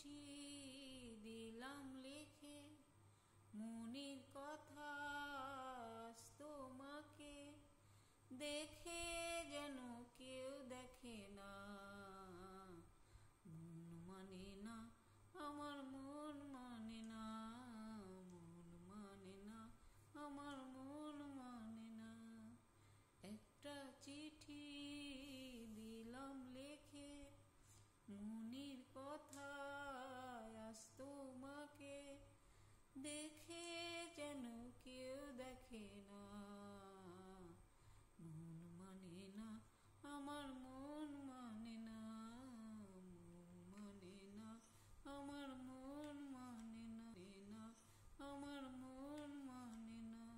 চিঠি দিলাম লিখে মনের কথা তোমাকে, দেখে যেন কেউ দেখে না। মন মানে না, আমার মন মানে না, মন মানে না, আমার মন মানে না। একটা চিঠি দিলাম লিখে মনের কথা তোমাকে, দেখে যেন কেউ দেখে না। মন মানে না, আমার মন মানে না, মন মানে না, আমার মন মানে না, আমার মন মানে না।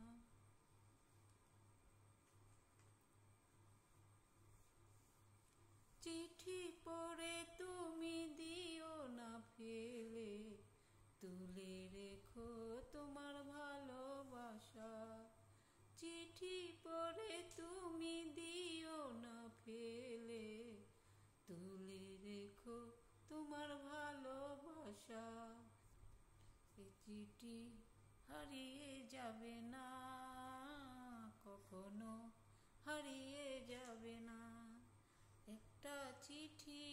চিঠি পড়ে তুমি দিও না ফেলে, তুলে রেখো তোমার ভালোবাসা। চিঠি পড়ে তুমি দিও না ফেলে, তুলে রেখো তোমার ভালোবাসা। এই চিঠি হারিয়ে যাবে না, কখনো হারিয়ে যাবে না। একটা চিঠি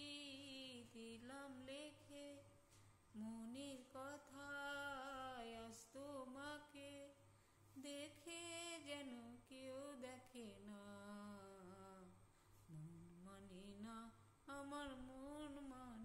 দিলাম লিখে মনের কথা তোমাকে, দেখে যেন কেউ দেখে না। মন মানে না, আমার মন মানে